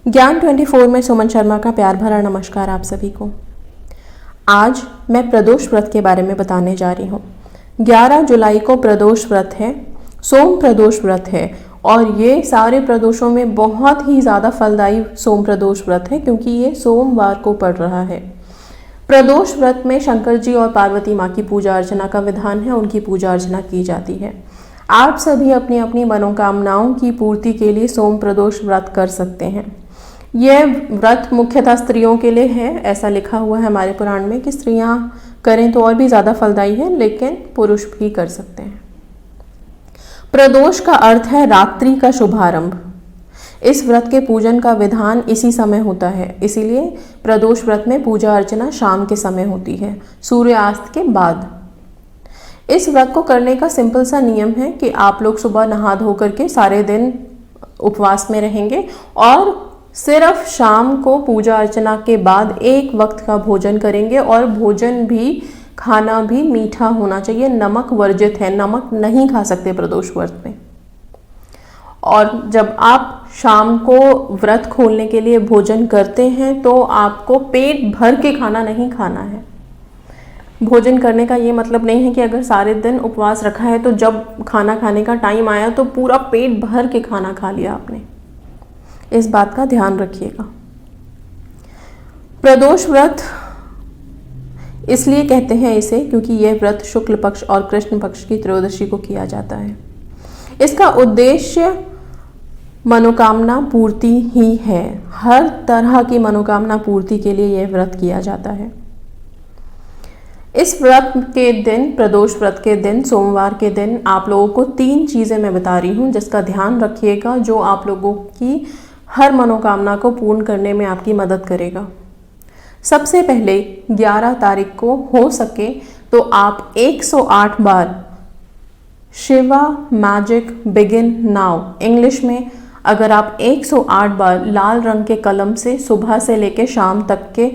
ज्ञान 24 में सुमन शर्मा का प्यार भरा नमस्कार आप सभी को। आज मैं प्रदोष व्रत के बारे में बताने जा रही हूँ। 11 जुलाई को प्रदोष व्रत है, सोम प्रदोष व्रत है और ये सारे प्रदोषों में बहुत ही ज़्यादा फलदायी सोम प्रदोष व्रत है क्योंकि ये सोमवार को पड़ रहा है। प्रदोष व्रत में शंकर जी और पार्वती माँ की पूजा अर्चना का विधान है, उनकी पूजा अर्चना की जाती है। आप सभी अपनी अपनी मनोकामनाओं की पूर्ति के लिए सोम प्रदोष व्रत कर सकते हैं। यह व्रत मुख्यतः स्त्रियों के लिए है, ऐसा लिखा हुआ है हमारे पुराण में कि स्त्रियां करें तो और भी ज़्यादा फलदायी है, लेकिन पुरुष भी कर सकते हैं। प्रदोष का अर्थ है रात्रि का शुभारंभ। इस व्रत के पूजन का विधान इसी समय होता है, इसीलिए प्रदोष व्रत में पूजा अर्चना शाम के समय होती है, सूर्यास्त के बाद। इस व्रत को करने का सिंपल सा नियम है कि आप लोग सुबह नहा धो करके सारे दिन उपवास में रहेंगे और सिर्फ शाम को पूजा अर्चना के बाद एक वक्त का भोजन करेंगे और भोजन भी, खाना भी मीठा होना चाहिए, नमक वर्जित है, नमक नहीं खा सकते प्रदोष व्रत में। और जब आप शाम को व्रत खोलने के लिए भोजन करते हैं तो आपको पेट भर के खाना नहीं खाना है। भोजन करने का ये मतलब नहीं है कि अगर सारे दिन उपवास रखा है तो जब खाना खाने का टाइम आया तो पूरा पेट भर के खाना खा लिया आपने। इस बात का ध्यान रखिएगा। प्रदोष व्रत इसलिए कहते हैं इसे क्योंकि यह व्रत शुक्ल पक्ष और कृष्ण पक्ष की त्रयोदशी को किया जाता है। इसका उद्देश्य मनोकामना पूर्ति ही है। हर तरह की मनोकामना पूर्ति के लिए यह व्रत किया जाता है। इस व्रत के दिन, प्रदोष व्रत के दिन, सोमवार के दिन आप लोगों को 3 चीज़ें मैं बता रही हूँ जिसका ध्यान रखिएगा, जो आप लोगों की हर मनोकामना को पूर्ण करने में आपकी मदद करेगा। सबसे पहले 11 तारीख को हो सके तो आप 108 बार Shiva magic begin now, English में अगर आप 108 बार लाल रंग के कलम से सुबह से लेकर शाम तक के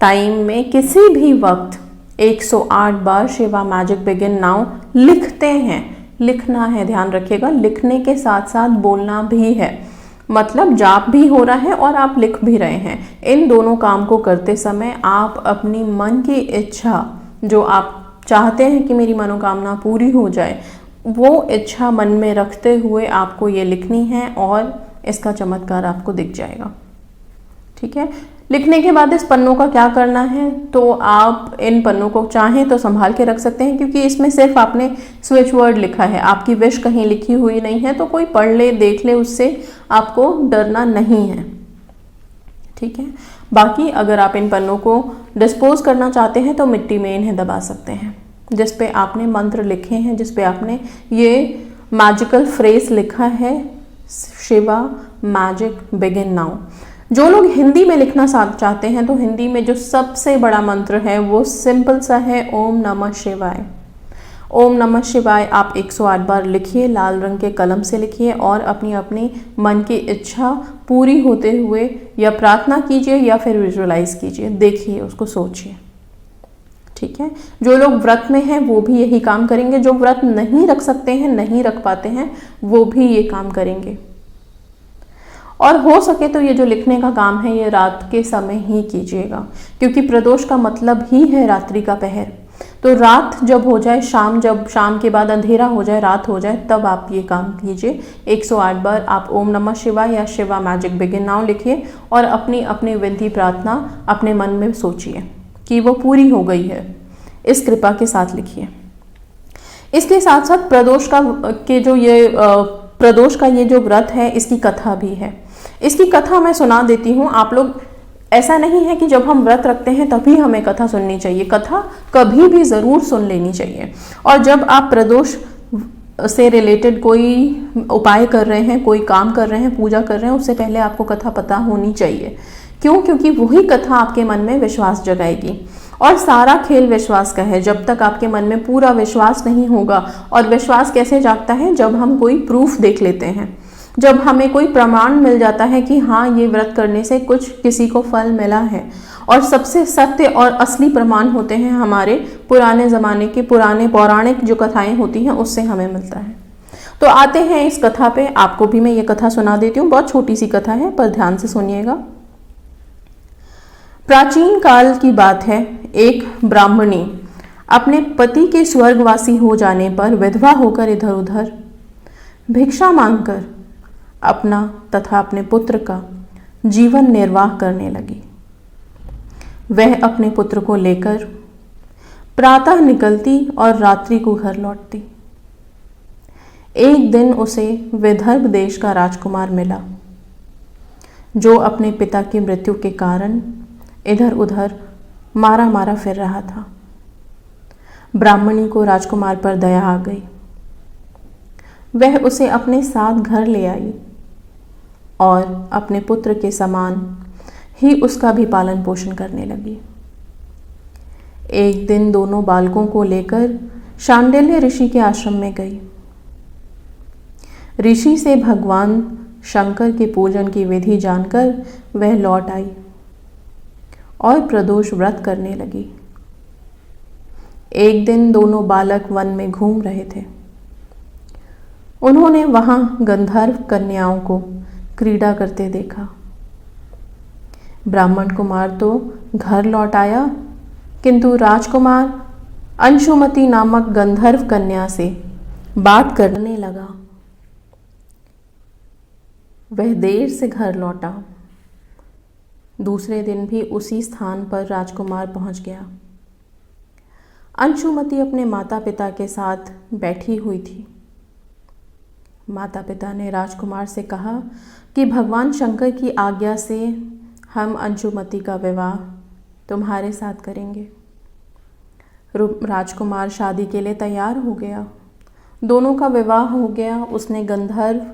टाइम में किसी भी वक्त 108 बार शिवा मैजिक बिगिन नाउ लिखते हैं, लिखना है, ध्यान रखिएगा। लिखने के साथ साथ बोलना भी है, मतलब जाप भी हो रहा है और आप लिख भी रहे हैं। इन दोनों काम को करते समय आप अपनी मन की इच्छा, जो आप चाहते हैं कि मेरी मनोकामना पूरी हो जाए, वो इच्छा मन में रखते हुए आपको ये लिखनी है और इसका चमत्कार आपको दिख जाएगा। ठीक है। लिखने के बाद इस पन्नों का क्या करना है, तो आप इन पन्नों को चाहें तो संभाल के रख सकते हैं क्योंकि इसमें सिर्फ आपने स्विच वर्ड लिखा है, आपकी विश कहीं लिखी हुई नहीं है, तो कोई पढ़ ले देख ले, उससे आपको डरना नहीं है। ठीक है। बाकी अगर आप इन पन्नों को डिस्पोज करना चाहते हैं तो मिट्टी में इन्हें दबा सकते हैं, जिस पे आपने मंत्र लिखे हैं, जिस पे आपने ये मैजिकल फ्रेज लिखा है, शिवा मैजिक बिगिन नाउ। जो लोग हिंदी में लिखना चाहते हैं तो हिंदी में जो सबसे बड़ा मंत्र है वो सिंपल सा है, ओम नमः शिवाय। ओम नमः शिवाय आप 108 बार लिखिए, लाल रंग के कलम से लिखिए और अपनी अपनी मन की इच्छा पूरी होते हुए या प्रार्थना कीजिए या फिर विजुअलाइज कीजिए, देखिए, उसको सोचिए। ठीक है। जो लोग व्रत में हैं वो भी यही काम करेंगे, जो व्रत नहीं रख सकते हैं, नहीं रख पाते हैं, वो भी ये काम करेंगे। और हो सके तो ये जो लिखने का काम है ये रात के समय ही कीजिएगा क्योंकि प्रदोष का मतलब ही है रात्रि का पहर। तो रात जब हो जाए, जब शाम के बाद अंधेरा हो जाए, रात हो जाए, तब आप ये काम कीजिए। 108 बार आप ओम नमः शिवाय या शिवा मैजिक बिगिन नाउ लिखिए और अपनी अपनी विनती प्रार्थना अपने मन में सोचिए कि वो पूरी हो गई है, इस कृपा के साथ लिखिए। इसके साथ साथ प्रदोष का ये जो व्रत है इसकी कथा भी है। इसकी कथा मैं सुना देती हूँ। आप लोग, ऐसा नहीं है कि जब हम व्रत रखते हैं तभी हमें कथा सुननी चाहिए, कथा कभी भी ज़रूर सुन लेनी चाहिए। और जब आप प्रदोष से रिलेटेड कोई उपाय कर रहे हैं, कोई काम कर रहे हैं, पूजा कर रहे हैं, उससे पहले आपको कथा पता होनी चाहिए। क्यों? क्योंकि वही कथा आपके मन में विश्वास जगाएगी और सारा खेल विश्वास का है। जब तक आपके मन में पूरा विश्वास नहीं होगा, और विश्वास कैसे जागता है, जब हम कोई प्रूफ देख लेते हैं, जब हमें कोई प्रमाण मिल जाता है कि हाँ ये व्रत करने से किसी को फल मिला है। और सबसे सत्य और असली प्रमाण होते हैं हमारे पुराने ज़माने के, पुराने पौराणिक जो कथाएं होती हैं उससे हमें मिलता है। तो आते हैं इस कथा पे। आपको भी मैं ये कथा सुना देती हूँ, बहुत छोटी सी कथा है पर ध्यान से सुनिएगा। प्राचीन काल की बात है, एक ब्राह्मणी अपने पति के स्वर्गवासी हो जाने पर विधवा होकर इधर उधर भिक्षा मांगकर अपना तथा अपने पुत्र का जीवन निर्वाह करने लगी। वह अपने पुत्र को लेकर प्रातः निकलती और रात्रि को घर लौटती। एक दिन उसे विदर्भ देश का राजकुमार मिला, जो अपने पिता की मृत्यु के कारण इधर उधर मारा मारा फिर रहा था। ब्राह्मणी को राजकुमार पर दया आ गई। वह उसे अपने साथ घर ले आई और अपने पुत्र के समान ही उसका भी पालन पोषण करने लगी। एक दिन दोनों बालकों को लेकर शांडिल्य ऋषि के आश्रम में गई। ऋषि से भगवान शंकर के पूजन की विधि जानकर वह लौट आई और प्रदोष व्रत करने लगी। एक दिन दोनों बालक वन में घूम रहे थे। उन्होंने वहां गंधर्व कन्याओं को क्रीड़ा करते देखा। ब्राह्मण कुमार तो घर लौट आया, किंतु राजकुमार अंशुमति नामक गंधर्व कन्या से बात करने लगा। वह देर से घर लौटा। दूसरे दिन भी उसी स्थान पर राजकुमार पहुंच गया। अंशुमति अपने माता पिता के साथ बैठी हुई थी। माता पिता ने राजकुमार से कहा कि भगवान शंकर की आज्ञा से हम अंशुमति का विवाह तुम्हारे साथ करेंगे। राजकुमार शादी के लिए तैयार हो गया। दोनों का विवाह हो गया। उसने गंधर्व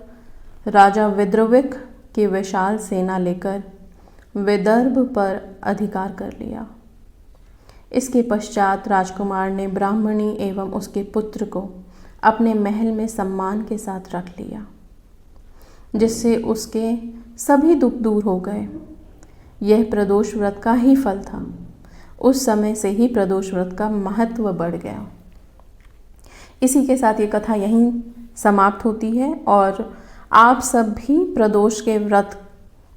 राजा विद्रविक की विशाल सेना लेकर विदर्भ पर अधिकार कर लिया। इसके पश्चात राजकुमार ने ब्राह्मणी एवं उसके पुत्र को अपने महल में सम्मान के साथ रख लिया, जिससे उसके सभी दुख दूर हो गए। यह प्रदोष व्रत का ही फल था। उस समय से ही प्रदोष व्रत का महत्व बढ़ गया। इसी के साथ ये कथा यहीं समाप्त होती है और आप सब भी प्रदोष के व्रत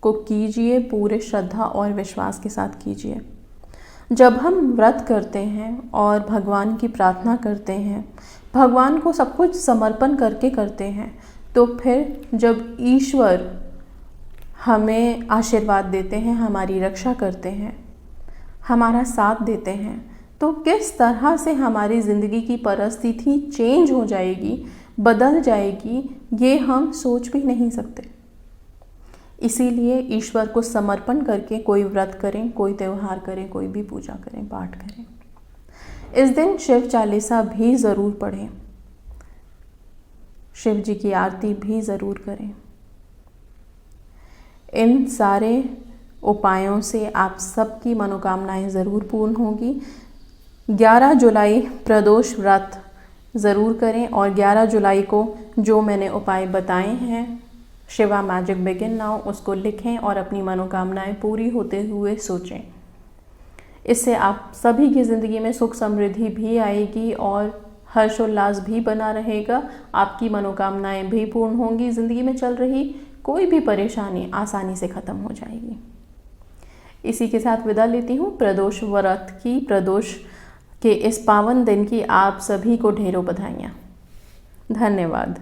को कीजिए, पूरे श्रद्धा और विश्वास के साथ कीजिए। जब हम व्रत करते हैं और भगवान की प्रार्थना करते हैं, भगवान को सब कुछ समर्पण करके करते हैं, तो फिर जब ईश्वर हमें आशीर्वाद देते हैं, हमारी रक्षा करते हैं, हमारा साथ देते हैं, तो किस तरह से हमारी ज़िंदगी की परिस्थिति चेंज हो जाएगी, बदल जाएगी, ये हम सोच भी नहीं सकते। इसीलिए ईश्वर को समर्पण करके कोई व्रत करें, कोई त्यौहार करें, कोई भी पूजा करें, पाठ करें। इस दिन शिव चालीसा भी ज़रूर पढ़ें, शिव जी की आरती भी ज़रूर करें। इन सारे उपायों से आप सबकी मनोकामनाएं ज़रूर पूर्ण होंगी। 11 जुलाई प्रदोष व्रत ज़रूर करें और 11 जुलाई को जो मैंने उपाय बताए हैं शिवा मैजिक बिगिन नाउ, उसको लिखें और अपनी मनोकामनाएं पूरी होते हुए सोचें। इससे आप सभी की ज़िंदगी में सुख समृद्धि भी आएगी और हर्षोल्लास भी बना रहेगा। आपकी मनोकामनाएं भी पूर्ण होंगी। ज़िंदगी में चल रही कोई भी परेशानी आसानी से ख़त्म हो जाएगी। इसी के साथ विदा लेती हूँ। प्रदोष व्रत की, प्रदोष के इस पावन दिन की आप सभी को ढेरों बधाइयाँ। धन्यवाद।